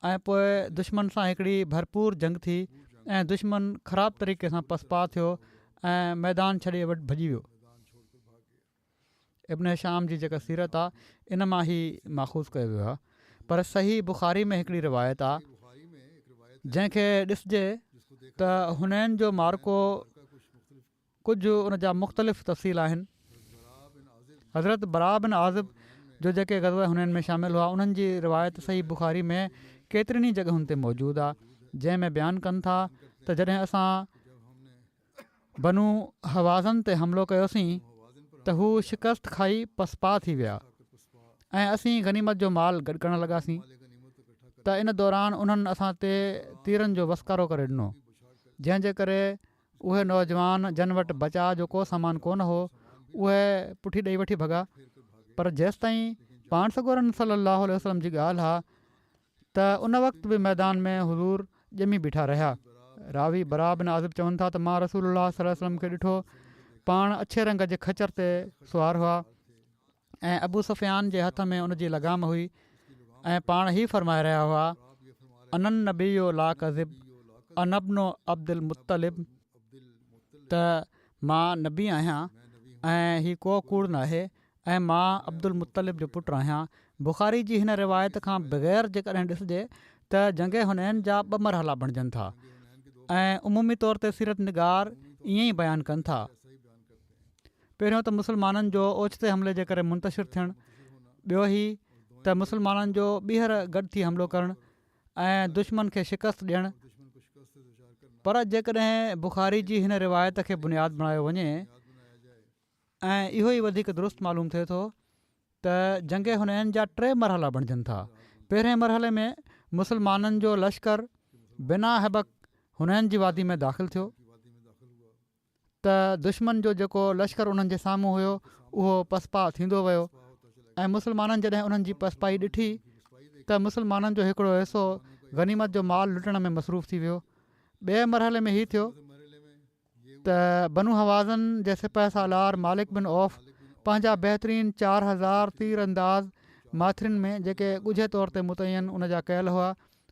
ऐं पोइ दुश्मन सां हिकिड़ी भरपूर जंग थी ऐं दुश्मन ख़राबु तरीक़े सां पसपा थियो ऐं मैदान छॾे भॼी वियो। इब्न शाम जी जेका सीरत आहे इन मां ई माख़ूज़ कयो वियो आहे, पर सही बुख़ारी में हिकिड़ी रिवायत आहे जंहिंखे ॾिसजे त हुनैन जो मार्को कुझु उन जा मुख़्तलिफ़ तफ़सील आहिनि। हज़रत बरा बिन आज़िब जो जेके ग़ज़वा हुनैन में शामिलु हुआ, उन्हनि जी रिवायत सही बुख़ारी में केतिरनि ई जॻहुनि ते मौजूदु आहे, जंहिं में बयानु कनि था त जॾहिं असां बनू हवाज़न ते हमिलो कयोसीं त हू शिकस्त खाई पसपा थी विया ऐं असीं गनीमत जो माल गॾु करणु लॻासीं, त इन दौरान उन्हनि असां ते तीरनि जो वसकारो करे ॾिनो, जंहिंजे करे उहे नौजवान जन वटि बचाव जो को सामान कोन हो, उहे पुठी ॾेई वठी भॻा। पर जेसि ताईं पाण सॻोरनि सलाहु वसलम जी ॻाल्हि आहे त उन वक़्तु बि मैदान में हुज़ूर ॼमी बीठा रहिया। रावी बरा बिन आज़िब चवनि था त मां रसूलुल्लाह सल्लल्लाहु अलैहि वसल्लम खे ॾिठो, पाण अछे रंग जे खच्चर ते सुवार हुआ ऐं अबू सुफ़ियान जे हथ में उनजी लगाम हुई ऐं पाण ई फरमाए रहिया हुआ, अनन नबीयो ला कज़िब अनबनो अब्दुल मुत्तलिब, त मां नबी आहियां ऐं हीउ को कूड़ न आहे ऐं मां अब्दुल मुत्तलिब जो पुटु आहियां। बुख़ारी जी हिन रिवायत खां बग़ैर जेकॾहिं ॾिसजे त जंग हुनैन जा 2 मरहला बणिजनि था ऐं उमूमी तौर ते सीरत निगार ईअं ई बयानु कनि था। पहिरियों त मुस्लमाननि जो ओचिते हमले जे करे मुंतशिर थियणु, ॿियो ई त मुस्लमाननि जो ॿीहर गॾु थी हमिलो करणु ऐं दुश्मन खे शिकस्त ॾियणु। पर जेकॾहिं बुख़ारी जी हिन रिवायत खे बुनियादु बणायो वञे ऐं इहो ई वधीक दुरुस्त मालूम थिए थो त जंग हुनैन जा 3 मरहला बणिजनि था। पहिरें मरहले में मुस्लमाननि जो लश्कर बिना हिबक हुनैन जी वादी में दाख़िलु थियो त दुश्मन जो जेको लश्कर उन्हनि जे साम्हूं हुयो उहो पसपा थींदो वियो ऐं मुस्लमाननि जॾहिं उन्हनि जी पसपाई ॾिठी त मुस्लमाननि जो हिकिड़ो हिसो गनीमत जो माल लुटण में मसरूफ़ थी वियो। ॿिए मरहले में हीउ थियो त बनू हवाज़न जे सिपह सालार मालिक बिन औफ़ पंहिंजा बहितरीनु 4000 तीरंदाज़ माथिरियुनि में जेके ॻुझे तौर ते मुतयन उन जा कयल हुआ,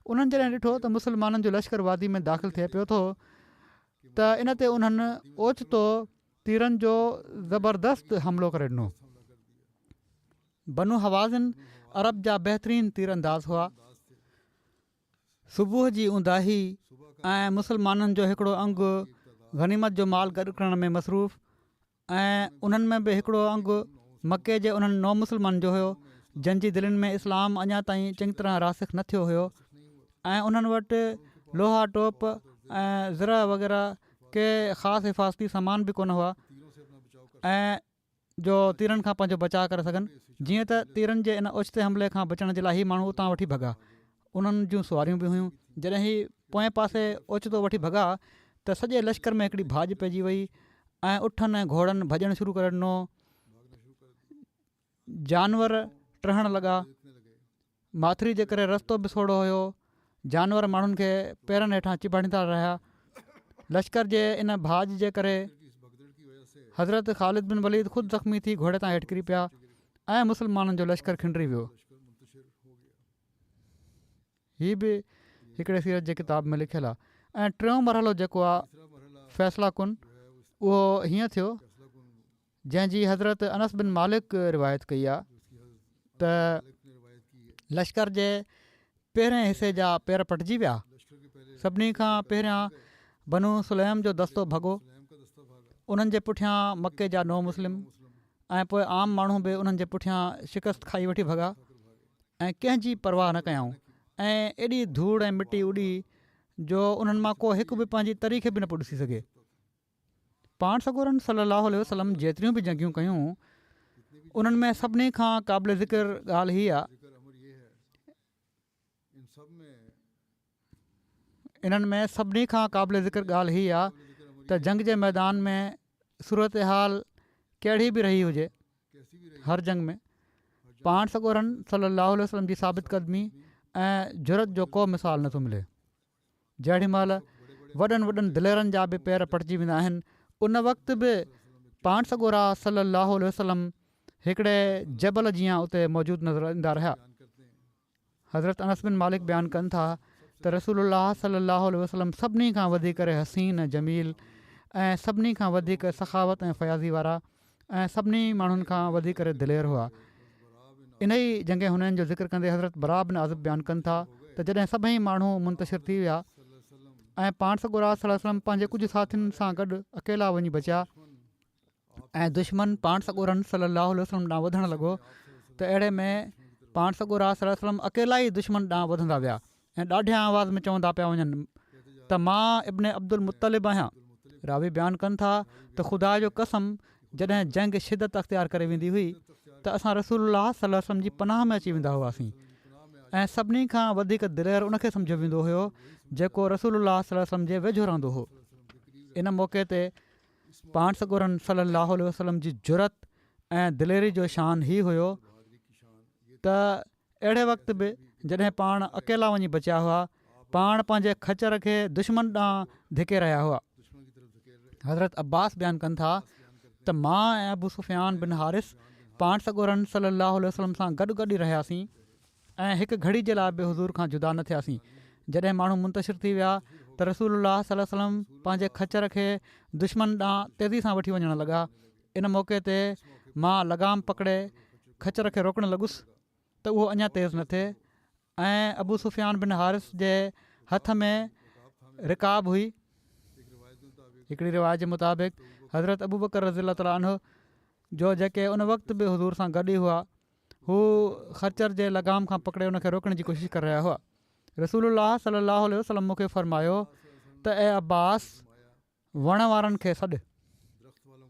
उन्हनि जॾहिं ॾिठो त मुस्लमाननि जो लश्कर वादी में दाख़िलु थिए पियो थो त इन ते उन्हनि ओचितो तीरनि जो ज़बरदस्त हमिलो करे ॾिनो। बनू हवाज़िन अरब जा बहितरीनु तीरंदाज़ हुआ। सुबुह जी ऊंदाही ऐं मुस्लमाननि जो हिकिड़ो अंगु गनीमत जो माल गॾु करण में मसरूफ़ ऐं उन्हनि में बि हिकिड़ो अंगु मके जे उन्हनि नौ मुस्लमान जो हुयो जंहिंजी दिलनि में इस्लाम अञा ताईं चङी तरह रासिख़ न थियो हुयो ऐं उन्हनि वटि लोहा टोप ऐं ज़र वग़ैरह के ख़ासि हिफ़ाज़ती सामान बि कोन हुआ ऐं जो तीरनि खां पंहिंजो बचाव करे सघनि। जीअं त तीरनि जे इन ओचिते हमले खां बचण जे लाइ ई माण्हू उतां वठी भॻा। उन्हनि जूं सुवारियूं बि हुयूं। जॾहिं ही पोएं पासे ओचितो वठी भॻा त सॼे लश्कर में हिकिड़ी भाॼ पइजी वई ऐं उठनि ऐं घोड़नि भॼणु शुरू करे ॾिनो। जानवर टहणु लॻा। माथिरी जे करे रस्तो बि सोढ़ो हुयो। जानवर माण्हुनि खे पेरनि हेठां चिबाड़ींदा रहिया। लश्कर जे इन भाॼ जे करे हज़रत ख़ालिद बिन वलीद ख़ुदि ज़ख़्मी थी घोड़े तां हेठि किरी पिया ऐं मुस्लमाननि जो लश्कर खिंडरी वियो। हीअ बि हिकिड़े सीरत जे किताब में लिखियलु आहे। ऐं टियों मरहलो जेको आहे फ़ैसिला कुन, उहो हीअं थियो जंहिंजी हज़रत अनस बिन मालिक रिवायत कई आहे त लश्कर जे पहिरें हिसे जा पेर पटिजी विया। लश्कर के पहले सभिनी खां पहिरियां बनु सुलैम जो दस्तो भॻो, सलेम का दस्ता भागा, उन्हनि जे पुठियां मके जा नौ मुस्लिम ऐं पोइ आम माण्हू बि उन्हनि जे पुठियां शिकस्त खाई वठी भॻा ऐं कंहिंजी परवाह न कयऊं। ऐं एॾी धूड़ ऐं मिटी उॾी जो उन्हनि मां को हिकु बि पंहिंजी तरीक़े बि न पियो ॾिसी सघे। पाण सॻोरनि सल्लल्लाहु अलैहि वसल्लम जेतिरियूं बि जंगियूं कयूं उन्हनि में सभिनी खां क़ाबिल ज़िक्र ॻाल्हि हीअ आहे, जिक्र अमर ये है, इन सब में इन्हनि में सभिनी खां क़ाबिल ज़िक्र ॻाल्हि हीअ आहे जिक्र अमर त जंग जे मैदान में सूरत हाल कहिड़ी बि रही हुजे, कैसी भी रही, हर जंग में पाण सॻोरनि सल्लल्लाहु अलैहि वसल्लम जी साबित क़दमी ऐं जुरत जो को मिसाल नथो मिले। जेॾी महिल वॾनि वॾनि दिलेरनि जा बि पेर पटिजी वेंदा आहिनि, उन वक़्तु बि पाण सॻोरा सल्लल्लाहु अलैहि वसल्लम हिकिड़े जबल जीअं उते मौजूदु नज़र ईंदा रहिया। बयान करते हैं, हज़रत अनस बिन मालिक बयानु कनि था त रसूलुल्लाह सल्लल्लाहु अलैहि वसल्लम सभिनी खां वधीक हसीन जमील ऐं सभिनी खां वधीक सखावत ऐं फयाज़ी वारा ऐं सभिनी माण्हुनि खां वधीक दिलेर हुआ। इन ई जंग हुननि जो ज़िक्र कंदे हज़रत बरा बिन आज़िब बयानु कनि था त जॾहिं सभई माण्हू मुंतशिर थी विया ऐं पाण सॻोरा सल्लल्लाहु अलैहि वसल्लम पंहिंजे कुझु साथियुनि सां गॾु अकेला वञी बचिया ऐं दुश्मन पाण सॻोरनि सल्लल्लाहु अलैहि वसल्लम ॾांहुं वधणु लॻो, त अहिड़े में पाण सॻोरा सल्लल्लाहु अलैहि वसल्लम अकेला ई दुश्मन ॾांहुं वधंदा विया ऐं ॾाढिया आवाज़ में चवंदा पिया वञनि त मां इब्न अब्दुल मुत्तलिब आहियां। रावी बयानु कनि था त ख़ुदा जो कसम जॾहिं जंग शिदत अख़्तियार करे वेंदी हुई त असां रसूलुल्लाह सल्लल्लाहु अलैहि वसल्लम जी पनाह में अची वेंदा हुआसीं ऐं सभिनी खां वधीक दिलेर उनखे सम्झो वेंदो हुयो जेको रसूलुल्लाह सल्लल्लाहु अलैहि वसल्लम जे वेझो रहंदो हो। इन मौक़े ते पाण सॻोरनि सल्लल्लाहु अलैहि वसल्लम जी जुरत ऐं दिलेरी जो शान ही हुयो त अहिड़े वक़्तु बि जॾहिं पाण अकेला वञी बचिया हुआ, पाण पंहिंजे खचर खे दुश्मन ॾांहुं धिके रहिया हुआ। दुश्मन की तरफ धकेल रहे, हज़रत अब्बास बयानु कनि था त मां ऐं अबू सुफ़ियान बिन हारिस पाण सॻोरनि सल्लल्लाहु अलैहि वसल्लम सां गॾु गॾु ई रहियासीं ऐं हिकु घड़ी जे लाइ बि हुज़ूर खां जुदा न थियासीं। जॾहिं माण्हू मुंतशिर थी विया त रसूलुल्लाह सल्लल्लाहु अलैहि वसल्लम पंहिंजे खचर खे दुश्मन ॾांहुं तेज़ी सां वठी वञणु लॻा। इन मौक़े ते मां लगाम पकिड़े खचर खे रोकणु लॻुसि त उहो अञा तेज़ न थिए ऐं अबू सुफ़ियान बिन हारिस जे हथ में रिकाब हुई। हिकिड़ी रिवायत जे मुताबिक़ हज़रत अबू बकर रज़ियल्लाहु तआला अन्हु जो जेके उन वक़्तु बि हुज़ूर सां गॾु ई हुआ, हू खचर जे लगाम खां पकिड़े उनखे रोकण जी कोशिशि करे रहिया हुआ। रसूलुल्लाह सल्लल्लाहु अलैहि वसल्लम मूंखे फ़रमायो त ए अब्बास वण वारनि खे सॾु,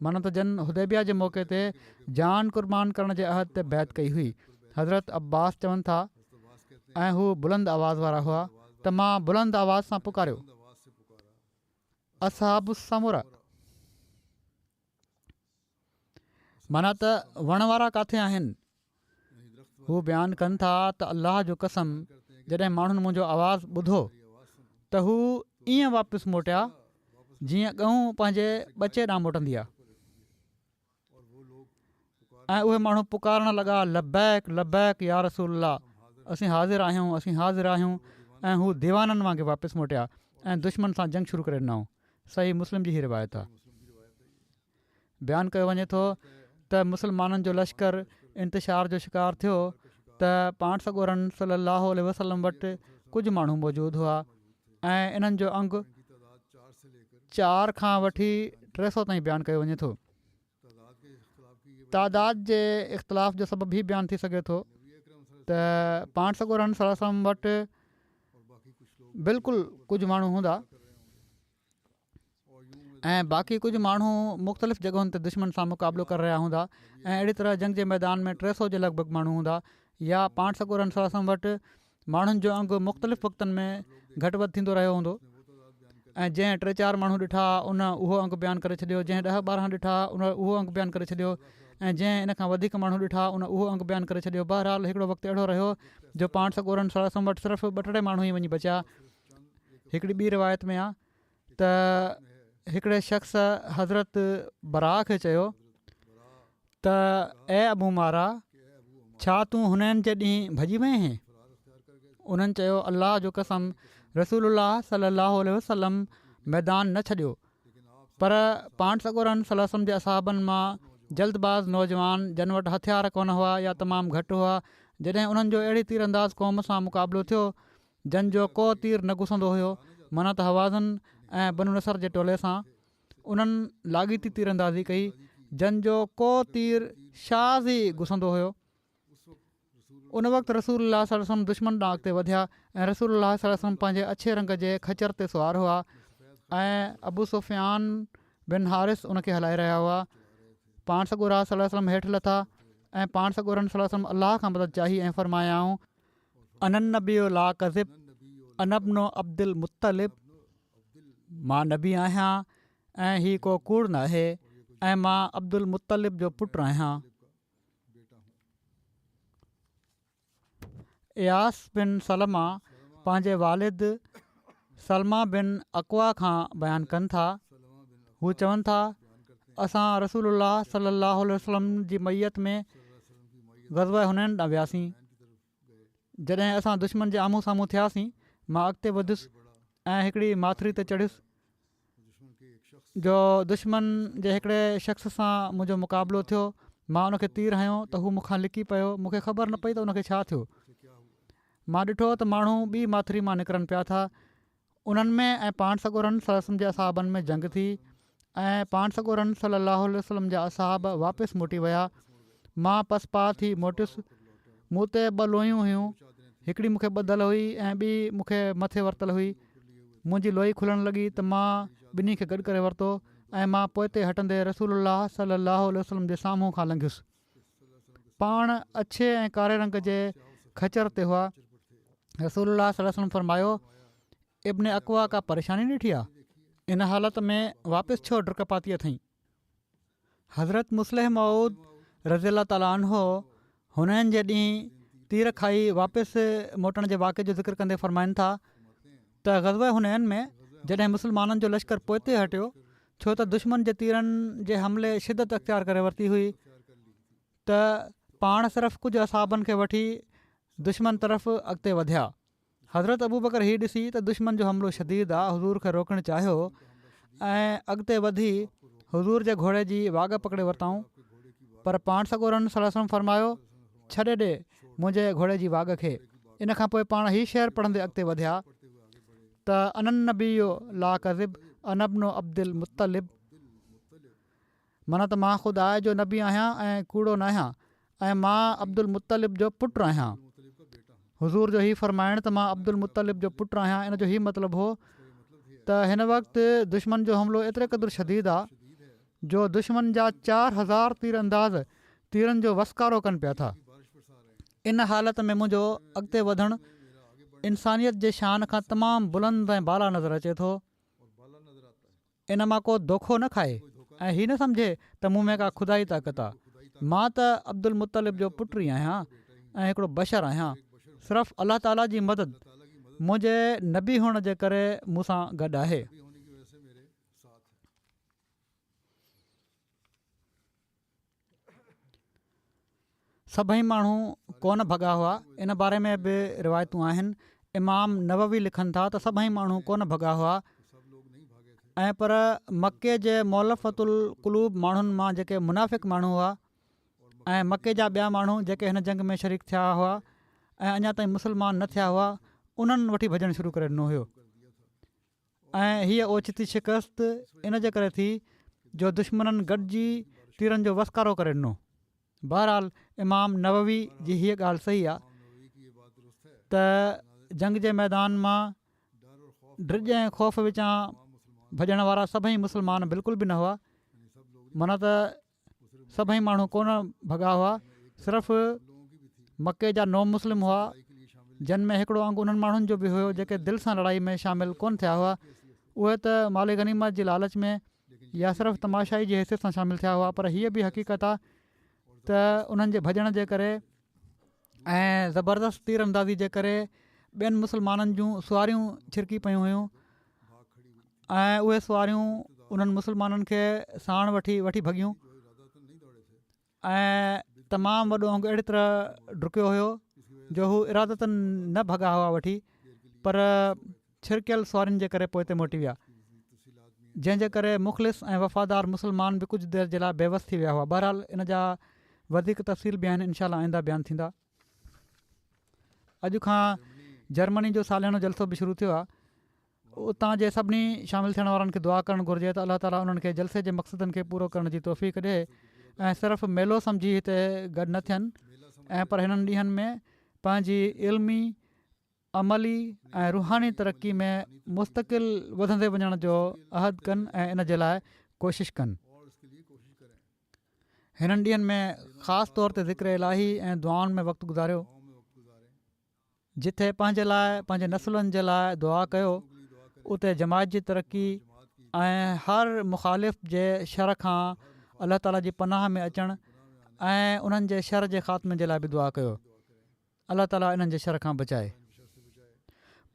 माना त जन हुदैबिया जे मौक़े ते जान क़ुर्बान करण जे अहद ते बैत कई हुई। हज़रत अब्बास चवनि था ऐं हू बुलंद आवाज़ वारा हुआ त मां बुलंद आवाज़ सां पुकारियो असहाबु समूरा, माना त वण वारा किथे आहिनि। हू बयानु कनि था त अलाह जो कसम जॾहिं माण्हुनि मुंहिंजो आवाज़ु ॿुधो त हू ईअं वापसि मोटिया जीअं ॻऊं पंहिंजे ॿचे ॾांहुं मोटंदी आहे ऐं उहे माण्हू पुकारणु लॻा लबैक लबैक या रसूलल्लाह, असीं हाज़िर आहियूं, असीं हाज़िर आहियूं। ऐं हू दीवाननि वांगुरु वापसि मोटिया ऐं दुश्मन सां जंग शुरू करे ॾिनऊं। सही मुस्लिम जी हीअ रिवायत आहे। बयानु कयो वञे थो त मुस्लमाननि जो लश्कर इंतिशार जो शिकार थियो त पाण सॻोरनि सल्लल्लाहु अलैहि वसल्लम वटि कुझु माण्हू मौजूदु हुआ ऐं इन्हनि जो अंगु 4 खां वठी 300 ताईं बयानु कयो वञे थो। तादाद जे इख़्तिलाफ़ जो सबबु ई बयानु थी सघे थो त पाण सॻोरनि सल्लल्लाहु अलैहि वसल्लम वटि बिल्कुलु कुझु माण्हू हूंदा ऐं बाक़ी कुझु माण्हू मुख़्तलिफ़ जॻहियुनि ते दुश्मन सां मुक़ाबिलो करे रहिया हूंदा ऐं अहिड़ी तरह जंग जे मैदान में 300 जे लॻभॻि माण्हू हूंदा या पाण सॻोरनि सल्लल्लाहु अलैहि वसल्लम वटि माण्हुनि जो अंगु मुख़्तलिफ़ वक़्तनि में घटि वधि थींदो रहियो हूंदो ऐं जंहिं 3-4 माण्हू ॾिठा उन उहो अंगु बयानु करे छॾियो, जंहिं 10-12 ॾिठा उन उहो अंगु बयानु करे छॾियो ऐं जंहिं इन खां वधीक माण्हू ॾिठा उन उहो अंगु बयानु करे छॾियो। बहरहाल हिकिड़ो वक़्तु अहिड़ो रहियो जो पाण सॻोरनि सल्लल्लाहु अलैहि वसल्लम वटि सिर्फ़ु 2-3 माण्हू ई वञी बचिया। हिकिड़ी ॿी रिवायत में आहे त हिकिड़े शख़्स हज़रत बरा खे चयो त ए अबू मारा, छा तूं हुननि जे ॾींहुं भॼी वएं हैं? उन्हनि चयो अलाह जो कसम रसूलुल्लाह सल्लल्लाहु अलैहि वसल्लम मैदान न छॾियो, पर पाण सॻोरनि सल्लल्लाहु अलैहि वसल्लम जे असहाबनि मां जल्दबाज़ नौजवान जिन वटि हथियार कोन हुआ या तमामु घटि हुआ, जॾहिं उन्हनि जो अहिड़ी तीर अंदाज़ क़ौम सां मुक़ाबिलो थियो जंहिंजो को तीर न घुसंदो हुयो, माना त हवाज़न ऐं बनु नसर जे टोले सां उन्हनि लाॻीती तीर अंदाज़ी कई जंहिंजो को तीर शाज़ ई घुसंदो हुयो। उन वक़्तु रसूल सल्लल्लाहु अलैहि वसल्लम दुश्मन ॾांहुं अॻिते वधिया ऐं रसूल सल्लल्लाहु अलैहि वसल्लम पंहिंजे अछे रंग जे खच्चर ते सुवार हुआ ऐं अबू सुफ़ियान बिन हारिस उनखे हलाए रहिया हुआ। पाण सॻोरा सल्लल्लाहु अलैहि वसल्लम हेठि लथा ऐं पाण सॻोरनि सल्लल्लाहु अलैहि वसल्लम अलाह खां मदद चाही ऐं फ़रमायाऊं, अनन नबी ला कज़िब अनबनो अब्दुल मुत्तलिब, मां नबी आहियां ऐं हीउ को कूड़ न आहे ऐं मां अब्दुल मुत्तलिब जो पुटु आहियां। इयास बिन सलमा पंहिंजे वालिद सलमा बिन अक़वा खां बयानु कनि था, हू चवनि था असां रसूलुल्लाह सल्लल्लाहु अलैहि वसल्लम जी मैयत में ग़ज़वा हुनैन ॾांहुं वियासीं। जॾहिं असां दुश्मन जे आम्हूं साम्हूं थियासीं, मां अॻिते वधियुसि ऐं हिकिड़ी माथिरी ते चढ़ियुसि जो दुश्मन जे हिकिड़े शख़्स सां मुंहिंजो मुक़ाबिलो थियो। मां उनखे तीर हयो त हू मूंखां लिकी पियो, मूंखे ख़बर न पई त उनखे छा थियो। मां ॾिठो त माण्हू ॿी माथिरी मां निकिरनि पिया था। उन्हनि में ऐं पाण सॻोरनि सल्लल्लाहु अलैहि वसल्लम जे असहाबनि में जंग थी ऐं पाण सॻोरनि सल्लल्लाहु अलैहि वसल्लम जा असहाब वापसि मोटी विया। मां पसपा थी मोटियुसि। मूं ते 2 लोयूं हुयूं, हिकिड़ी मूंखे ॿधल हुई ऐं ॿी मूंखे मथे वरितल हुई। मुंहिंजी लोई खुलणु लॻी त मां ॿिन्ही खे गॾु करे वरितो ऐं मां पोइ ते हटंदे रसूलुल्लाह सल्लल्लाहु अलैहि वसल्लम जे साम्हूं खां लंघियुसि। पाण अछे ऐं कारे रंग जे खचर ते हुआ। रसूलुल्लाह सल्लल्लाहु अलैहि वसल्लम फरमायो, इब्न अक़वा का परेशानी ॾिठी आहे, इन हालत में वापसि छो डुक पाती अथई। हज़रत मुस्लिह मऊद रज़ियल्लाहु ताला अन्हो हुनैन जे ॾींहुं तीर खाई वापसि मोटण जे वाक़े जो ज़िक्र कंदे फ़रमाइनि था त ग़ज़वा हुनैन में जॾहिं मुस्लमाननि जो लश्कर पोइ ते हटियो, छो त दुश्मन जे तीरनि जे हमले शिदत अख़्तियार करे वरिती हुई, त पाण सिर्फ़ु कुझु असहाबनि खे वठी दुश्मन तरफ़ अॻिते वधिया। हज़रत अबू बकर हीउ ॾिसी त दुश्मन जो हमिलो शदीद आहे, हज़ूर खे रोकणु चाहियो ऐं अॻिते वधी हज़ूर जे घोड़े जी वाॻ पकिड़े वरितऊं, पर पाण सॻोरनि सल्लल्लाहु अलैहि वसल्लम फरमायो, छॾे ॾे मुंहिंजे घोड़े जी वाॻ खे। इन खां पोइ पाण हीउ शेर पढ़ंदे अॻिते वधिया त अनन नबी ला कज़िब अनबनो अब्दुल मुत्तलिब, माना त मां ख़ुदा जो नबी आहियां ऐं कूड़ो न आहियां ऐं मां अब्दुल मुत्तलिब जो पुटु आहियां। हुज़ूर जो हीउ फरमाइण त मां अब्दुल मुत्तलिब जो पुटु आहियां, इन जो हीउ मतिलबु हो त हिन वक़्तु दुश्मन जो हमिलो एतिरे क़दुरु शदीद आहे जो दुश्मन जा 4000 तीर अंदाज़ तीरनि जो वसकारो कनि पिया था। इन हालत में मुंहिंजो अॻिते वधणु इंसानियत जे शान खां तमामु बुलंद ऐं बाला नज़र अचे थो। इन मां को दोखो न खाए ऐं हीउ न सम्झे त मूं में का खुदाई ताक़त आहे। मां त अब्दुल मुत्तलिब जो पुटु ई आहियां ऐं हिकिड़ो बशर आहियां। सिर्फ़ु अलाह ताला जी मदद मुंहिंजे नबी हुअण जे करे मूंसां गॾु आहे। सभई माण्हू कोन भॻा हुआ, इन बारे में बि रिवायतूं आहिनि। इमाम नववी लिखनि था त सभई माण्हू कोन भॻा हुआ ऐं पर मके जे मौलफ़तुल क़ुलूब माण्हुनि मां जेके मुनाफ़िक़ माण्हू हुआ ऐं मके जा ॿिया माण्हू जेके हिन जंग में शरीक थिया हुआ ऐं अञा ताईं मुस्लमान न थिया हुआ, उन्हनि वठी भॼणु शुरू करे ॾिनो हुयो। ऐं हीअ ओचिती शिकस्त इन जे करे थी जो दुश्मननि गॾिजी तीरनि जो वसकारो करे ॾिनो। बहरहाल इमाम नववी जी हीअ ॻाल्हि सही आहे त जंग जे मैदान मां ड्रिज ऐं ख़ौफ़ विचां भॼण वारा सभई मुस्लमान बिल्कुलु बि न हुआ। माना त सभई माण्हू कोन भॻा हुआ, सिर्फ़ु मके जा नौ मुस्लिम हुआ जिन में हिकिड़ो अंग उन्हनि माण्हुनि जो बि हुयो जेके दिलि सां लड़ाई में शामिलु कोन थिया हुआ। उहे त माले गनीमत जी लालच में या सिर्फ़ु तमाशाई जी हैसियत सां शामिलु थिया हुआ, पर हीअ बि हक़ीक़त आहे त उन्हनि जे भॼण जे करे ऐं ज़बरदस्त तीर अंदाज़ी जे करे ॿियनि मुस्लमाननि जूं सुवारियूं छिरकी पियूं हुयूं ऐं उहे सुवारियूं उन्हनि मुस्लमाननि खे साण वठी भॻियूं ऐं तमामु वॾो अंगु अहिड़ी तरह डुकियो हुयो जो हू इरादतन न भॻा हुआ वठी, पर छिरकियल सुवारियुनि जे करे पोइ ते मोटी विया, जंहिंजे करे मुख़लिस ऐं वफ़ादार मुस्लमान बि कुझु देरि जे लाइ बेवस थी विया हुआ। बहरहाल इन जा वधीक तफ़सील बि आहिनि, इनशा अल्लाह आईंदा बयानु थींदा। अॼु खां जर्मनी जो सालियानो जलसो बि शुरू थियो आहे। उतां जे सभिनी शामिलु थियण वारनि खे दुआ करणु घुरिजे त अलाह ताला उन्हनि खे जलसे जे मक़सदनि खे पूरो करण जी तौफ़ीक़ ॾिए ऐं सिर्फ़ु मेलो सम्झी हिते गॾु न थियनि ऐं पर हिननि ॾींहंनि में पंहिंजी इल्मी अमली ऐं रुहानी तरक़ी में मुस्तक़िल वधंदे वञण जो अहद कनि ऐं इन जे लाइ कोशिशि कनि। हिननि ॾींहंनि में ख़ासि तौर ते ज़िक्र इलाही ऐं दुआउनि में वक़्तु गुज़ारियो, जिथे पंहिंजे लाइ पंहिंजे नसुलनि जे लाइ दुआ कयो, उते जमायत जी तरक़ी ऐं हर मुख़ालिफ़ जे शर खां अलाह ताला जी पनाह में अचणु ऐं उन्हनि जे शर जे ख़ात्मे जे लाइ बि दुआ कयो। अलाह ताला इन्हनि जे शर खां बचाए।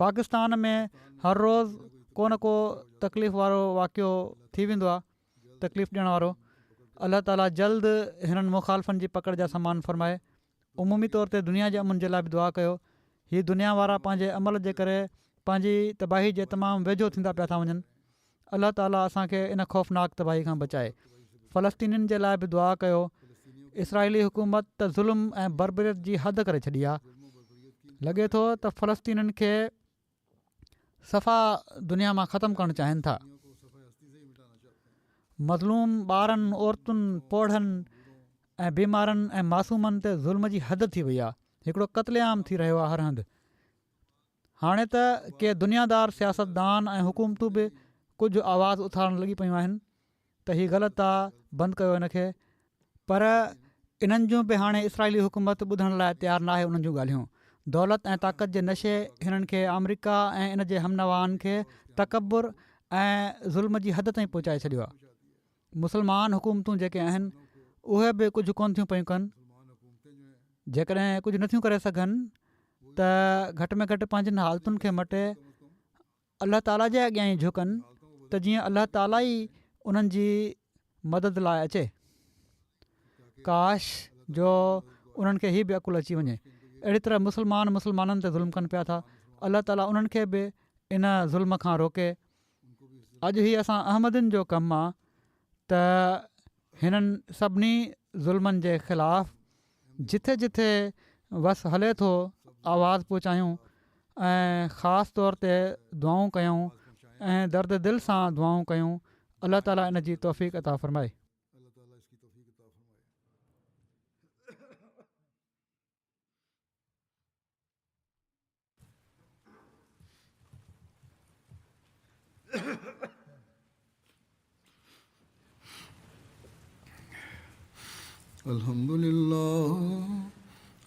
पाकिस्तान में हर रोज़ु को न को तकलीफ़ वारो वाक़ियो थी वेंदो आहे, तकलीफ़ ॾियण वारो। अलाह ताला जल्द हिननि मुख़ालिफ़नि जी पकड़ जा सामान फ़रमाए। उमूमी तौर ते दुनिया जे अमन जे लाइ बि दुआ कयो। हीअ दुनिया वारा पंहिंजे अमल जे करे पंहिंजी तबाही जे तमामु वेझो थींदा पिया था वञनि। अलाह ताला असांखे इन ख़ौफ़नाक तबाही खां बचाए। फ़लस्तीनियुनि जे लाइ बि दुआ कयो। इसराइली हुकूमत त ज़ुल्म ऐं बर्बरियत जी हद करे छॾी आहे। लॻे थो त फ़लस्तीनियुनि खे सफ़ा दुनिया मां ख़तमु करणु चाहिनि था। मज़लूम ॿारनि, औरतुनि, पोढ़नि ऐं बीमारनि ऐं मासूमनि ते ज़ुल्म जी हद थी वई आहे। हिकिड़ो क़त्लेआम थी रहियो आहे हर हंधि। हाणे त के दुनियादार सियासतदान ऐं हुकूमतूं बि कुझु आवाज़ उथारणु लॻी पियूं आहिनि त हीअ ग़लति आहे, बंदि कयो हिनखे। पर इन्हनि जूं बि हाणे इसराइली हुकूमत ॿुधण लाइ तयारु न आहे। उन्हनि जूं ॻाल्हियूं दौलत ऐं ताक़त जे नशे हिननि खे अमरीका ऐं इन जे हमनवानि खे तकबुर ऐं ज़ुल्म जी हद ताईं पहुचाए छॾियो आहे। मुस्लमान हुकूमतूं जेके आहिनि उहे बि कुझु कोन थियूं पियूं कनि। जेकॾहिं कुझु नथियूं करे सघनि त घटि में घटि पंहिंजनि हालतुनि खे मटे अलाह ताला जे अॻियां ई झुकनि त जीअं अलाह ताला ई उन्हनि जी मदद लाइ अचे। काश जो उन्हनि खे हीअ बि अकुलु अची वञे। अहिड़ी तरह मुस्लमाननि ते ज़ुल्म कनि पिया था। अलाह ताला उन्हनि खे बि इन ज़ुल्म खां रोके। अॼु ही असां अहमदनि जो कमु आहे त हिननि सभिनी ज़ुल्मनि जे ख़िलाफ़ु जिथे जिथे वस हले थो आवाज़ पहुचायूं ऐं ख़ासि तौर ते दुआऊं कयूं ऐं दर्द दिलि सां दुआऊं कयूं। अलाह ताला इन जी तौफ़ीक़ अता फ़रमाए।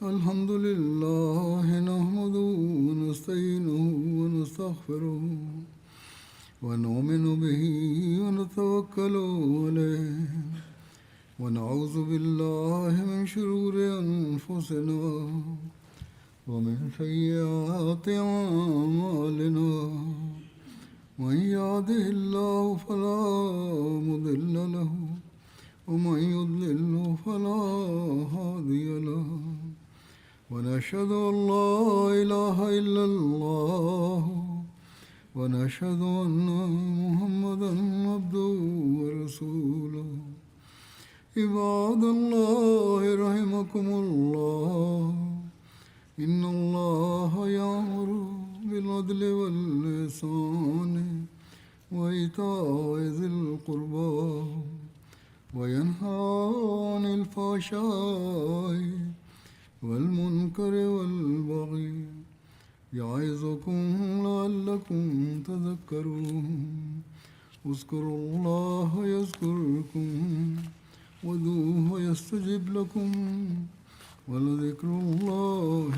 अल्हम्दुलिल्लाह नहमदुहु व नस्तईनुहु व नस्तगफिरुहु व नुमिनु बिही व नतवक्कलु अलैहि व नऊज़ु बिल्लाहि मिन शुरूरि अनफुसिना व मिन सय्यिआति अअमालिना मन यहदिहिल्लाहु फला मुदिल्ल लहु ومن يضلل فلا هادي له ونشهد أن لا إله إلا الله ونشهد أن محمدا عبده ورسوله عباد الله رحمكم الله إن الله يأمر بالعدل والإحسان وإيتاء ذي القربى وينهى عن الفحشاء والمنكر والبغي يعظكم لعلكم تذكرون اذكروا الله يذكركم وادعوه يستجب لكم ولذكر الله